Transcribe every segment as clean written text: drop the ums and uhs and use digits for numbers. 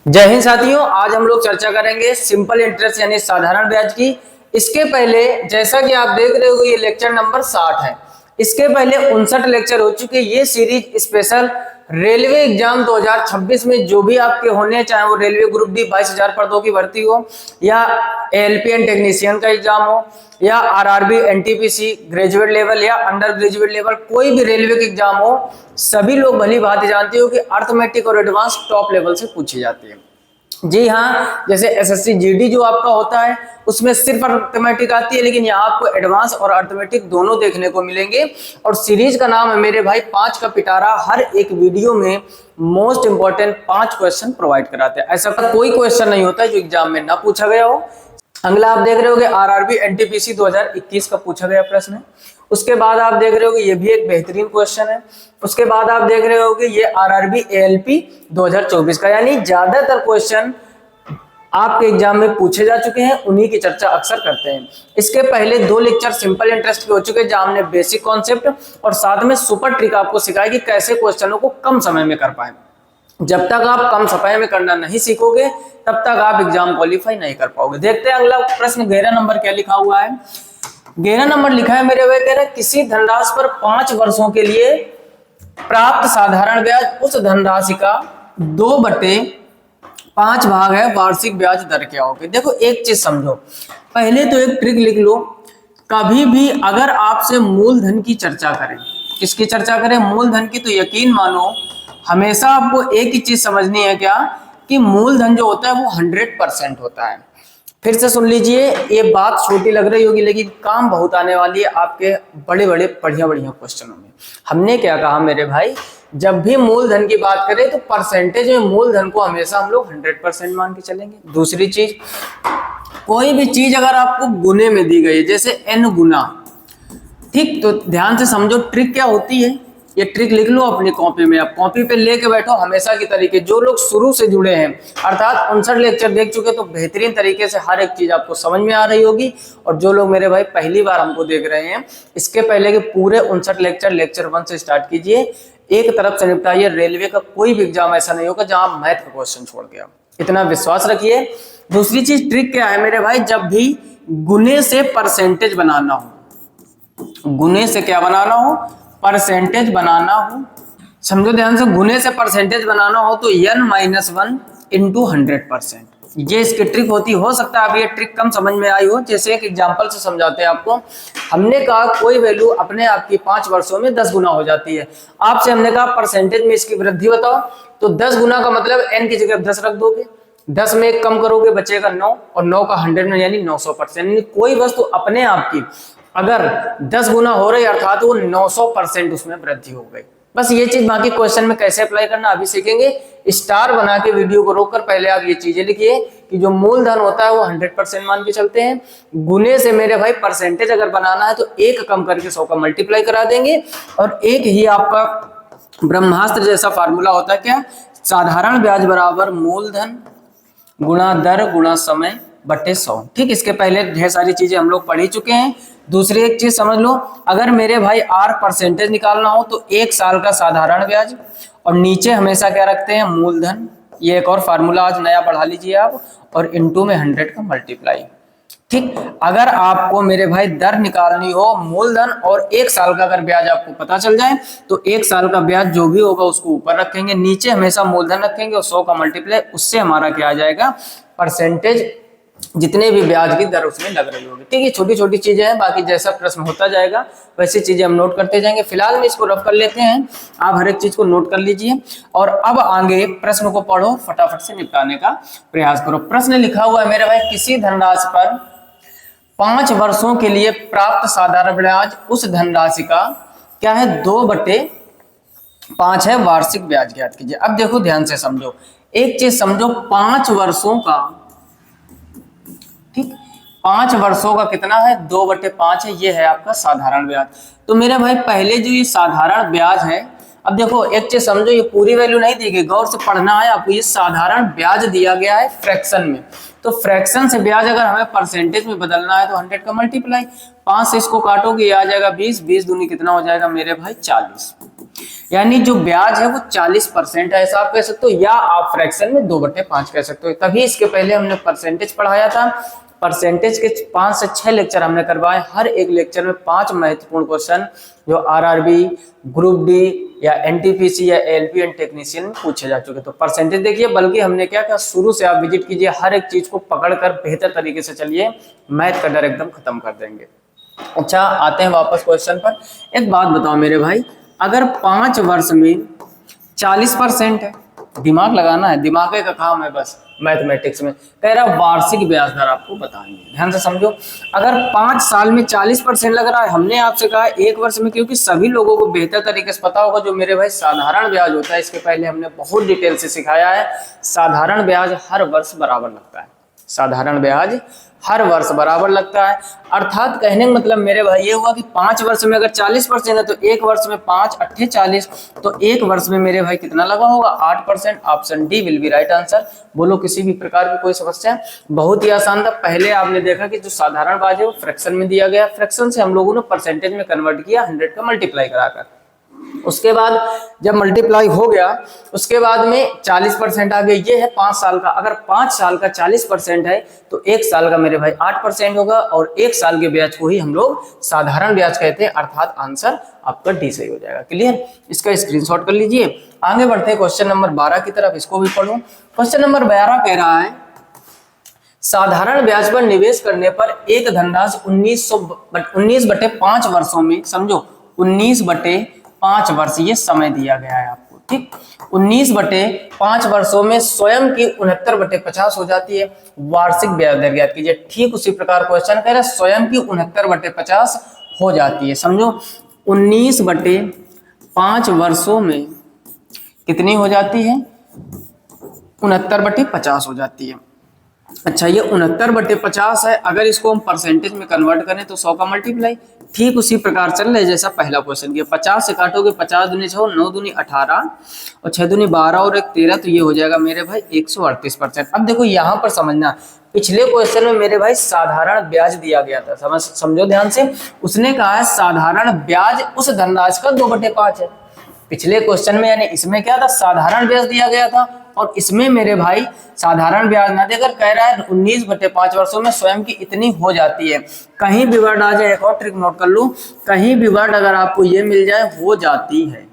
जय हिंद साथियों, आज हम लोग चर्चा करेंगे सिंपल इंटरेस्ट यानी साधारण ब्याज की। इसके पहले जैसा कि आप देख रहे हो ये लेक्चर नंबर 60 है। इसके पहले 59 लेक्चर हो चुके। ये सीरीज स्पेशल रेलवे एग्जाम 2026 में जो भी आपके होने, चाहे वो रेलवे ग्रुप डी 22,000 पदों की भर्ती हो, या एलपीएन टेक्नीशियन का एग्जाम हो, या आरआरबी एनटीपीसी ग्रेजुएट लेवल या अंडर ग्रेजुएट लेवल, कोई भी रेलवे के एग्जाम हो, सभी लोग भली भांति जानते हो कि अर्थमेटिक और एडवांस टॉप लेवल से पूछी जाती है। जी हाँ, जैसे एसएससी जीडी जो आपका होता है उसमें सिर्फ अर्थमेटिक आती है, लेकिन यहाँ आपको एडवांस और अर्थमेटिक दोनों देखने को मिलेंगे। और सीरीज का नाम है मेरे भाई 5 का पिटारा। हर एक वीडियो में मोस्ट इंपॉर्टेंट 5 क्वेश्चन प्रोवाइड कराते हैं। ऐसा कोई क्वेश्चन नहीं होता है जो एग्जाम में ना पूछा गया हो। अगला आप देख रहे होगे आरआरबी एनटीपीसी 2021 का पूछा गया प्रश्न है। उसके बाद आप देख रहे होगे ये भी एक बेहतरीन क्वेश्चन है। उसके बाद आप देख रहे होगे ये आरआरबी एएलपी 2024 का, यानी ज्यादातर क्वेश्चन आपके एग्जाम में पूछे जा चुके हैं, उन्हीं की चर्चा अक्सर करते हैं। इसके पहले 2 लेक्चर सिंपल इंटरेस्ट के हो चुके हैं, जहां हमने बेसिक कॉन्सेप्ट और साथ में सुपर ट्रिक आपको सिखाया कि कैसे क्वेश्चनों को कम समय में कर पाए। जब तक आप कम समय में करना नहीं सीखोगे तब तक आप एग्जाम क्वालिफाई नहीं कर पाओगे। देखते हैं अगला प्रश्न। 11 नंबर क्या लिखा हुआ है। 11 नंबर लिखा है मेरे भाई, कह रहे किसी धनराशि पर 5 वर्षों के लिए प्राप्त साधारण ब्याज उस धनराशि का 2/5 भाग है, वार्षिक ब्याज दर क्या होगी। देखो एक चीज समझो, पहले तो एक ट्रिक लिख लो। कभी भी अगर आपसे मूलधन की चर्चा करें, किसकी चर्चा करें, मूलधन की, तो यकीन मानो हमेशा आपको एक ही चीज समझनी है, क्या कि मूलधन जो होता है वो 100% होता है। फिर से सुन लीजिए, ये बात छोटी लग रही होगी लेकिन काम बहुत आने वाली है आपके बड़े बड़े बढ़िया बढ़िया क्वेश्चनों में। हमने क्या कहा मेरे भाई, जब भी मूलधन की बात करें तो परसेंटेज में मूलधन को हमेशा हम लोग 100% मान के चलेंगे। दूसरी चीज, कोई भी चीज अगर आपको गुने में दी गई है, जैसे n गुना, ठीक, तो ध्यान से समझो ट्रिक क्या होती है। ये ट्रिक लिख लो अपनी कॉपी में, आप कॉपी पे लेके बैठो हमेशा की तरीके। जो लोग शुरू से जुड़े हैं, अर्थात 59 लेक्चर देख चुके, तो बेहतरीन तरीके से हर एक चीज आपको समझ में आ रही होगी। और जो लोग मेरे भाई पहली बार हमको देख रहे हैं, इसके पहले के पूरे 59 लेक्चर 1 से स्टार्ट कीजिए, एक तरफ से निपटाइए। रेलवे का कोई भी एग्जाम ऐसा नहीं होगा जहां आप मैथ का क्वेश्चन छोड़ के आओ, इतना विश्वास रखिए। दूसरी चीज, ट्रिक क्या है मेरे भाई, जब भी गुने से परसेंटेज बनाना हो, गुने से क्या बनाना हो, परसेंटेज बनाना हो, समझो ध्यान से, गुने से परसेंटेज बनाना हो तो n-1 इंटू 100%, ये इसकी ट्रिक होती। हो सकता है अब ये ट्रिक कम समझ में आई हो। जैसे एक एग्जांपल से समझाते हैं आपको। हमने कहा कोई वैल्यू अपने आप की 5 वर्षों में 10 गुना हो जाती है। आपसे हमने कहा परसेंटेज में इसकी वृद्धि बताओ, तो 10 गुना का मतलब n की जगह 10 रख दोगे, 10 में 1 कम करोगे बचेगा 9, और 9 का 100 में यानी 900%। यानी कोई वस्तु अपने आप की अगर 10 गुना हो रही, अर्थात वो 900% उसमें वृद्धि हो गई। बस ये चीज बाकी क्वेश्चन में कैसे अप्लाई करना अभी सीखेंगे। स्टार बना के वीडियो को रोककर पहले आप ये चीजें लिखिए कि जो मूलधन होता है वो 100% मान के चलते हैं। गुने से मेरे भाई परसेंटेज अगर बनाना है तो 1 कम करके 100 का मल्टीप्लाई करा देंगे, और एक ही आपका ब्रह्मास्त्र जैसा फार्मूला होता है, क्या, साधारण ब्याज बराबर मूलधन गुणा दर गुणा समय बटे 100। ठीक, इसके पहले ढेर सारी चीजें हम लोग पढ़ ही चुके हैं। दूसरी एक चीज समझ लो, अगर मेरे भाई R परसेंटेज निकालना हो तो 1 साल का साधारण ब्याज, और नीचे हमेशा क्या रखते हैं, मूलधन। ये एक और फार्मूला आज नया बढ़ा लीजिए आप, और इनटू में 100 का मल्टीप्लाई। ठीक, अगर आपको मेरे भाई दर निकालनी हो, मूलधन और 1 साल का अगर ब्याज आपको पता चल जाए तो 1 साल का ब्याज जो भी होगा उसको ऊपर रखेंगे, नीचे हमेशा मूलधन रखेंगे, और 100 का मल्टीप्लाई, उससे हमारा क्या आ जाएगा, परसेंटेज, जितने भी ब्याज की दर उसमें लग रही होगी। ठीक है, छोटी छोटी चीजें हैं, बाकी जैसा प्रश्न होता जाएगा वैसी चीजें हम नोट करते जाएंगे। फिलहाल में इसको रफ कर लेते हैं, आप हर एक चीज को नोट कर लीजिए, और अब आगे प्रश्न को पढ़ो, फटाफट से निपटाने का प्रयास करो। प्रश्न लिखा हुआ है मेरे भाई, किसी धनराशि पर 5 वर्षों के लिए प्राप्त साधारण ब्याज उस धनराशि का क्या है, 2/5 है, वार्षिक ब्याज ज्ञात कीजिए। अब देखो ध्यान से समझो, एक चीज समझो, 5 वर्षों का, ठीक, 5 वर्षों का कितना है, 2/5 है, ये है आपका साधारण ब्याज। तो मेरे भाई पहले जो ये साधारण ब्याज है, अब देखो एक चीज समझो, ये पूरी वैल्यू नहीं दी गई, गौर से पढ़ना है आपको। ये साधारण ब्याज दिया गया है फ्रैक्शन में, तो फ्रैक्शन से ब्याज अगर हमें परसेंटेज में बदलना है तो 100 का मल्टीप्लाई, 5 से इसको काटोगे ये आ जाएगा 20, 20 दूनी कितना हो जाएगा मेरे भाई 40। यानी जो ब्याज है वो 40% है, ऐसा आप कह सकते हो, या आप फ्रैक्शन में 2/5 कह सकते हो। तभी इसके पहले हमने परसेंटेज पढ़ाया था। परसेंटेज के 5 से 6 लेक्चर हमने करवाए। हर एक लेक्चर में 5 महत्वपूर्ण क्वेश्चन जो आरआरबी, ग्रुप डी या एनटीपीसी या एलपी एंड टेक्नीशियन में पूछे जा चुके। तो परसेंटेज देखिए, बल्कि हमने क्या किया, शुरू से आप विजिट कीजिए, हर एक चीज को पकड़कर बेहतर तरीके से चलिए, मैथ का डर एकदम खत्म कर देंगे। अच्छा, आते हैं वापस क्वेश्चन पर। एक बात बताओ मेरे भाई, अगर 5 वर्ष में 40% है, दिमाग लगाना है, दिमाग का काम है बस मैथमेटिक्स में। कह रहा वार्षिक ब्याज दर आपको बतानी है, ध्यान से समझो। अगर 5 साल में 40% लग रहा है, हमने आपसे कहा 1 वर्ष में, क्योंकि सभी लोगों को बेहतर तरीके से पता होगा जो मेरे भाई साधारण ब्याज होता है, इसके पहले हमने बहुत डिटेल से सिखाया है। साधारण ब्याज हर वर्ष बराबर लगता है, साधारण ब्याज हर वर्ष बराबर लगता है। अर्थात कहने का मतलब मेरे भाई ये हुआ कि 5 वर्ष में अगर 40% है तो 1 वर्ष में 5 8 40, तो 1 वर्ष में मेरे भाई कितना लगा होगा, 8%। Option D will be right answer. बोलो किसी भी प्रकार की कोई समस्या? बहुत ही आसान था। पहले आपने देखा कि जो साधारण ब्याज है वो फ्रैक्शन में दिया गया, फ्रैक्शन से हम लोगों ने परसेंटेज में कन्वर्ट किया 100 का मल्टीप्लाई कराकर। उसके बाद जब मल्टीप्लाई हो गया, उसके बाद में 40% आ गया। ये है 5 साल का। अगर 5 साल का 40% है तो 1 साल का मेरे भाई 8% होगा, और 1 साल के ब्याज को ही हम लोग साधारण ब्याज कहते हैं। अर्थात आंसर आपका डी सही हो जाएगा। क्लियर? इसका स्क्रीनशॉट कर लीजिए। आगे बढ़ते हैं क्वेश्चन नंबर 12 की तरफ, इसको भी पढ़ो। क्वेश्चन नंबर 12 कह रहा है, साधारण ब्याज पर निवेश करने पर एक धनराशि 19/5 वर्षों में, समझो 19/5 वर्ष ये समय दिया गया है आपको, ठीक। 19/5 वर्षों में स्वयं की 69/50 हो जाती है। वार्षिक ब्याज दर ज्ञात कीजिए। ठीक उसी प्रकार क्वेश्चन कह रहे हैं, स्वयं की 69/50 हो जाती है। समझो 19/5 वर्षों में कितनी हो जाती है, 69/50 हो जाती है। अच्छा, ये 69/50 है। अगर इसको हम परसेंटेज में कन्वर्ट करें तो 100 का मल्टीप्लाई। ठीक उसी प्रकार चल रहा है जैसा पहला क्वेश्चन किया। 50 से काटोगे, 50 दूनी 6, 9 दूनी 18 और 6 दूनी 12 और 1 13, तो ये हो जाएगा मेरे भाई 138%। अब देखो यहाँ पर समझना, पिछले क्वेश्चन में मेरे भाई साधारण ब्याज दिया गया था, समझो ध्यान से। उसने कहा है साधारण ब्याज उस धनराशि का 2/5 है। पिछले क्वेश्चन में यानी इसमें क्या था, साधारण ब्याज दिया गया था, और इसमें मेरे भाई साधारण ब्याज ना देकर कह रहा है 19/5 वर्षों में स्वयं की इतनी हो जाती है। कहीं भी वर्ड आ जाए, एक और ट्रिक नोट कर लो, कहीं भी वर्ड अगर आपको ये मिल जाए हो जाती है,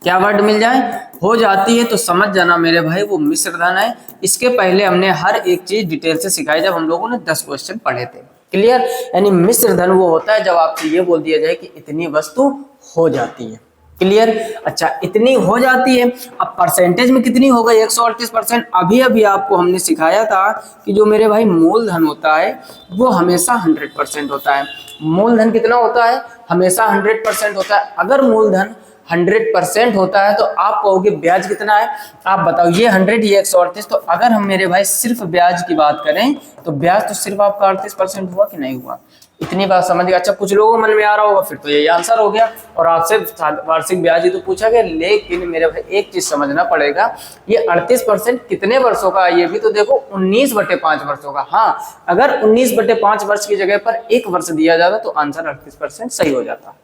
क्या वर्ड मिल जाए हो जाती है, तो समझ जाना मेरे भाई वो मिश्र धन है। इसके पहले हमने हर एक चीज डिटेल से सिखाई जब हम लोगों ने 10 क्वेश्चन पढ़े थे। क्लियर? यानी मिश्र धन वो होता है जब आपसे ये बोल दिया जाए कि इतनी वस्तु हो जाती है। क्लियर? अच्छा, इतनी हो जाती है। अब परसेंटेज में कितनी हो गई, 138%। अभी अभी आपको हमने सिखाया था कि जो मेरे भाई मूलधन होता है वो हमेशा 100% होता है। मूलधन कितना होता है, हमेशा 100% होता है। अगर मूलधन 100% होता है तो आप कहोगे ब्याज कितना है, आप बताओ। ये 100, ये 138, तो अगर हम मेरे भाई सिर्फ ब्याज की बात करें तो ब्याज तो सिर्फ आपका 38% हुआ कि नहीं हुआ? इतनी बात समझ गया। अच्छा, कुछ लोगों को मन में आ रहा होगा फिर तो यही आंसर हो गया, और आपसे वार्षिक ब्याज ही तो पूछा गया। लेकिन मेरे भाई एक चीज समझना पड़ेगा, ये 38% कितने वर्षों का है ये भी तो देखो, 19/5 वर्षों का। हाँ, अगर 19/5 वर्ष की जगह पर 1 वर्ष दिया जाता तो आंसर 38% सही हो जाता।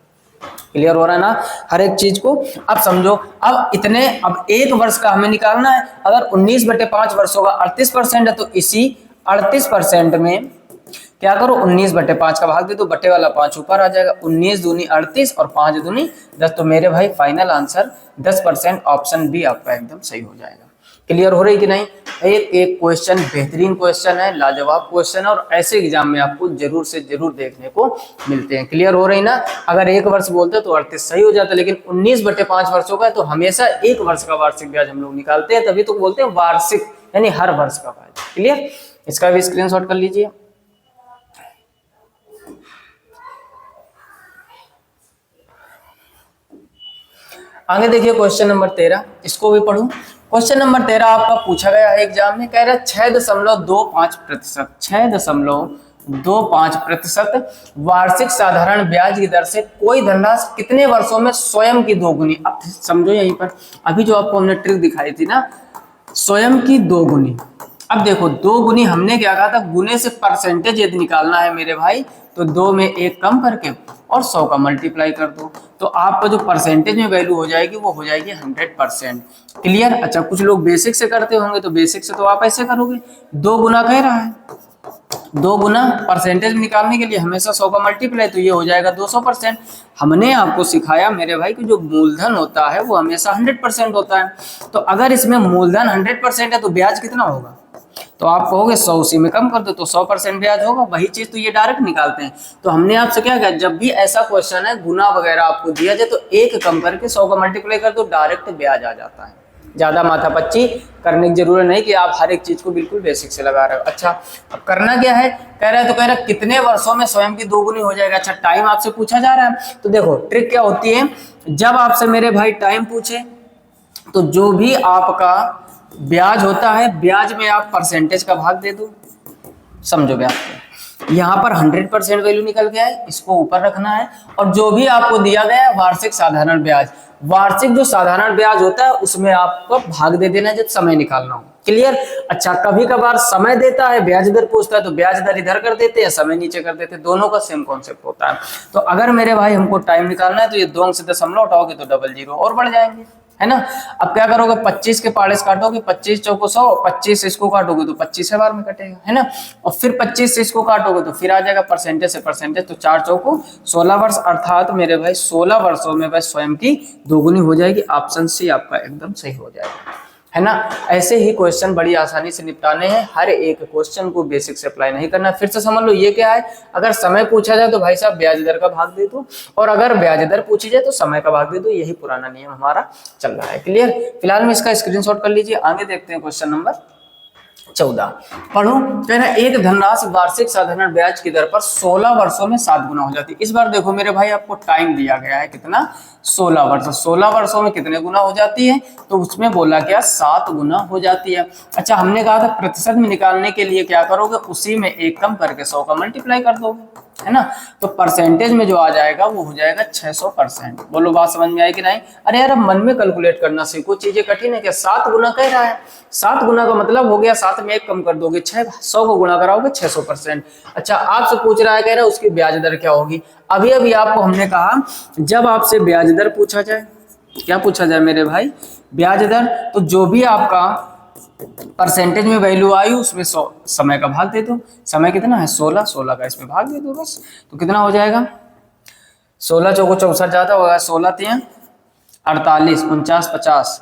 क्लियर हो रहा है ना हर एक चीज को? अब समझो, अब 1 वर्ष का हमें निकालना है। अगर 19/5 वर्षों का 38% है तो इसी 38% में क्या करो, 19/5 का भाग दे दो, बटे वाला 5 ऊपर आ जाएगा। 19 दूनी 38 और 5 दूनी 10, तो मेरे भाई फाइनल आंसर 10%, ऑप्शन बी आपका एकदम सही हो जाएगा। क्लियर हो रही कि नहीं? एक क्वेश्चन बेहतरीन क्वेश्चन है, लाजवाब क्वेश्चन है, और ऐसे एग्जाम में आपको जरूर से जरूर देखने को मिलते हैं। क्लियर हो रही ना? अगर 1 वर्ष बोलते तो 38 सही हो जाता, लेकिन 19/5 वर्षों का है तो हमेशा 1 वर्ष का वार्षिक ब्याज हम लोग निकालते हैं, तभी तो बोलते हैं वार्षिक, यानी हर वर्ष का ब्याज। क्लियर? इसका भी स्क्रीनशॉट कर लीजिए। आगे देखिए क्वेश्चन नंबर 13, इसको भी पढ़ूं। क्वेश्चन नंबर 13 आपका पूछा गया है एग्जाम में, कह रहा है 6.25%, 6.25% वार्षिक साधारण ब्याज की दर से कोई धनराशि कितने वर्षों में स्वयं की दोगुनी। अब समझो यहीं पर, अभी जो आपको हमने ट्रिक दिखाई थी ना, स्वयं की दोगुनी। अब देखो दो गुनी हमने क्या कहा था, गुने से परसेंटेज यदि निकालना है मेरे भाई तो 2 में 1 कम करके और 100 का मल्टीप्लाई कर दो, तो आपका जो परसेंटेज में वैल्यू हो जाएगी वो हो जाएगी 100%। क्लियर। अच्छा कुछ लोग बेसिक से करते होंगे, तो बेसिक से तो आप ऐसे करोगे, 2 गुना कह रहा है, 2 गुना परसेंटेज निकालने के लिए हमेशा 100 का मल्टीप्लाई, तो ये हो जाएगा 200%। हमने आपको सिखाया मेरे भाई कि जो मूलधन होता है वो हमेशा 100% होता है, तो अगर इसमें मूलधन 100% है तो ब्याज कितना होगा, तो आप कहोगे 100 उसी में कम कर दो तो 100% ब्याज होगा, वही चीज तो ये डायरेक्ट निकालते हैं। तो हमने आपसे क्या कहा, जब भी ऐसा क्वेश्चन है गुना वगैरह आपको दिया जाए तो 1 कम करके 100 का मल्टीप्लाई कर दो, डायरेक्ट ब्याज आ जाता है। ज्यादा माथापच्ची करने की जरूरत नहीं कि आप हर एक चीज को बिल्कुल बेसिक से लगा रहे हो। अच्छा अब करना क्या है, कह रहा है तो कह रहा है कितने वर्षों में स्वयं की दोगुनी हो जाएगा। अच्छा टाइम आपसे पूछा जा रहा है, तो देखो ट्रिक क्या होती है, जब आपसे मेरे भाई टाइम पूछे तो जो भी आपका ब्याज होता है, ब्याज में आप परसेंटेज का भाग दे दो, समझो ब्याज को। यहाँ पर 100% वैल्यू निकल गया है, इसको ऊपर रखना है, और जो भी आपको दिया गया है वार्षिक साधारण ब्याज, वार्षिक जो साधारण ब्याज होता है उसमें आपको भाग दे देना जब समय निकालना हो। क्लियर। अच्छा कभी कभार समय देता है, ब्याज दर पूछता है तो ब्याज दर इधर कर देते हैं, समय नीचे कर देते हैं, दोनों का सेम कॉन्सेप्ट होता है। तो अगर मेरे भाई हमको टाइम निकालना है तो ये 2 अंक से दशमलव हटाओगे तो डबल जीरो और बढ़ जाएंगे, है ना। अब क्या करोगे, 25 के पाड़े से काटोगे, 25 चौको 100, 25 से इसको काटोगे तो 25 से बार में कटेगा, है ना। और फिर 25 से इसको काटोगे तो फिर आ जाएगा परसेंटेज से परसेंटेज, तो 4 चौको 16 वर्ष, अर्थात मेरे भाई 16 वर्षों में भाई स्वयं की दोगुनी हो जाएगी। ऑप्शन सी आपका एकदम सही हो जाएगा, है ना। ऐसे ही क्वेश्चन बड़ी आसानी से निपटाने हैं, हर एक क्वेश्चन को बेसिक से अप्लाई नहीं करना। फिर से समझ लो ये क्या है, अगर समय पूछा जाए तो भाई साहब ब्याज दर का भाग दे दो, और अगर ब्याज दर पूछी जाए तो समय का भाग दे दो, यही पुराना नियम हमारा चल रहा है। क्लियर। फिलहाल में इसका स्क्रीनशॉट कर लीजिए, आगे देखते हैं क्वेश्चन नंबर 14। पढ़ो, कह रहा है एक धनराशि वार्षिक साधारण ब्याज की दर पर 16 वर्षों में 7 गुना हो जाती है। इस बार देखो मेरे भाई आपको टाइम दिया गया है कितना, 16 वर्ष। 16 वर्षों में कितने गुना हो जाती है, तो उसमें बोला क्या 7 गुना हो जाती है। अच्छा हमने कहा था प्रतिशत में निकालने के लिए क्या करोगे, उसी में 1 कम करके 100 का मल्टीप्लाई कर दोगे, है ना। तो परसेंटेज में जो आ जाएगा वो हो जाएगा 600%। बोलो बात समझ में आई कि नहीं। अरे यार अब मन में कैलकुलेट करना सीखो, चीजें कठिन है क्या। 7 गुना कह रहा है, 7 गुना का मतलब हो गया 7 में 1 कम कर दोगे 6, 100 को गुणा कराओगे 600%। अच्छा आपसे पूछ रहा है, कह रहा है उसकी ब्याज दर क्या होगी। अभी अभी आपको हमने कहा जब आपसे ब्याज दर पूछा जाए, क्या पूछा जाए मेरे भाई, ब्याज दर, तो जो भी आपका परसेंटेज में वैल्यू आई उसमें 100 समय का भाग दे दो। समय कितना है 16, 16 का इसमें भाग दे दो बस, तो कितना हो जाएगा 16 चौको 64 ज्यादा होगा, 16 3 48, 49 50,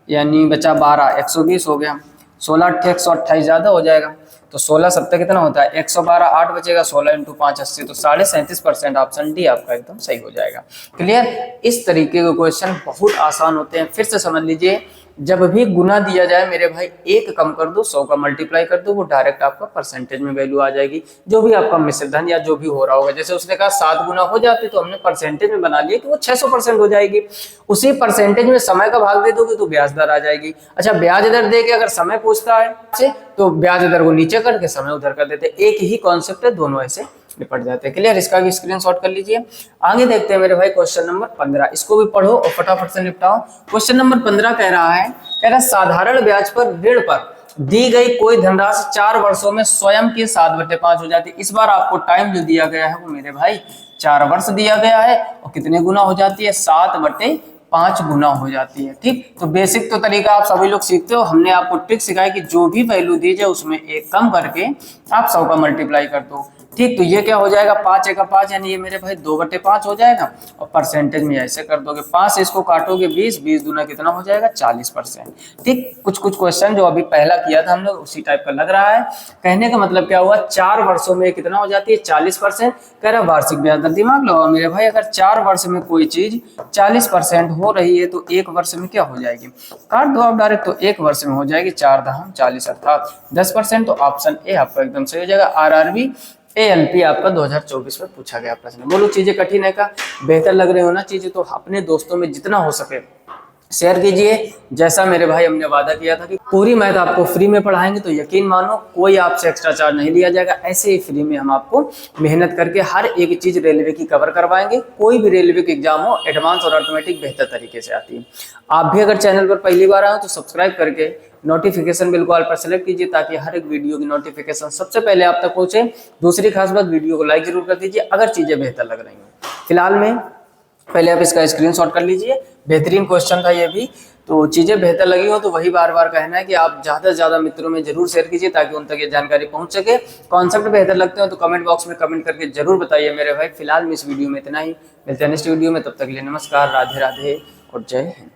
यानी बचा 12, 120 हो गया। 16 8 128 ज्यादा हो जाएगा, तो 16 7 कितना होता है 112, 8 बचेगा, 16 × 5 80, तो 37.5%। ऑप्शन डी आपका एकदम सही हो जाएगा। क्लियर। इस तरीके के क्वेश्चन बहुत आसान होते हैं। फिर से समझ लीजिए, जब भी गुना दिया जाए मेरे भाई 1 कम कर दो, 100 का मल्टीप्लाई कर दो, वो डायरेक्ट आपका परसेंटेज में वैल्यू आ जाएगी। जो भी आपका मिश्रधन या जो भी हो रहा होगा, जैसे उसने कहा 7 गुना हो जाते तो हमने परसेंटेज में बना लिया कि वो 600% हो जाएगी। उसी परसेंटेज में समय का भाग दे दोगे तो ब्याज दर आ जाएगी। अच्छा ब्याज दर दे के अगर समय पूछता है तो ब्याज दर को नीचे करके समय उधर कर देते, एक ही कॉन्सेप्ट है, दोनों ऐसे निपट जाते हैं। क्लियर। इसका भी स्क्रीनशॉट कर लीजिए। आगे देखते हैं मेरे भाई क्वेश्चन नंबर 15, इसको भी पढ़ो और फटाफट से निपटाओ। क्वेश्चन नंबर 15 कह रहा है साधारण ब्याज पर ऋण पर दी गई कोई धनराशि 4 वर्षों में स्वयं की 7/5 हो जाती है। इस बार आपको टाइम जो दिया गया है वो मेरे भाई 4 वर्ष दिया गया है, और कितने गुना हो जाती है 7/5 गुना हो जाती है। ठीक, तो बेसिक तो तरीका आप सभी लोग सीखते हो। हमने आपको ट्रिक सिखाई कि जो भी वैल्यू दी जाए उसमें 1 कम करके आप 100 का मल्टीप्लाई कर दो। ठीक, तो ये क्या हो जाएगा 5 × 5, यानी ये मेरे भाई 2/5 हो जाएगा, और परसेंटेज में ऐसे कर दोगे 5 से इसको काटोगे 20, 20 दूना कितना हो जाएगा 40%। ठीक, कुछ क्वेश्चन जो अभी पहला किया था हम लोग उसी टाइप का लग रहा है। कहने का मतलब क्या हुआ, 4 वर्षों में कितना हो जाती है 40%। कह रहा वार्षिक ब्याज दर, दिमाग लगाओ मेरे भाई, अगर 4 वर्ष में कोई चीज 40% हो रही है तो 1 वर्ष में क्या हो जाएगी, काट दो आप डायरेक्ट, तो 1 वर्ष में हो जाएगी 4 × 40 अर्थात 10%। तो ऑप्शन ए आपका एकदम सही हो जाएगा। आरआरबी ALP आपका 2024 में पूछा गया प्रश्न। बोलो चीजें कठिन है का, बेहतर लग रही हो ना चीजें, तो अपने दोस्तों में जितना हो सके शेयर कीजिए। जैसा मेरे भाई हमने वादा किया था कि पूरी मैथ आपको फ्री में पढ़ाएंगे, तो यकीन मानो कोई आपसे एक्स्ट्रा चार्ज नहीं लिया जाएगा। ऐसे ही फ्री में हम आपको मेहनत करके हर एक चीज रेलवे की कवर करवाएंगे। कोई भी रेलवे की एग्जाम हो, एडवांस और अर्थमेटिक बेहतर तरीके से आती है। आप भी अगर चैनल पर पहली बार आए तो सब्सक्राइब करके नोटिफिकेशन बिल को ऑल पर सेलेक्ट कीजिए, ताकि हर एक वीडियो की नोटिफिकेशन सबसे पहले आप तक पहुंचे। दूसरी खास बात, वीडियो को लाइक जरूर कर दीजिए अगर चीजें बेहतर लग रही हैं। फिलहाल में पहले आप इसका स्क्रीनशॉट कर लीजिए। बेहतरीन क्वेश्चन था ये भी। तो चीजें बेहतर लगी हो तो वही बार बार कहना है कि आप ज्यादा से ज्यादा मित्रों में जरूर शेयर कीजिए, ताकि उन तक ये जानकारी पहुंच सके। कॉन्सेप्ट बेहतर लगते हो तो कमेंट बॉक्स में कमेंट करके जरूर बताइए मेरे भाई। फिलहाल में इस वीडियो में इतना ही, मिलते हैं नेक्स्ट वीडियो में। तब तक के लिए नमस्कार, राधे राधे और जय हिंद।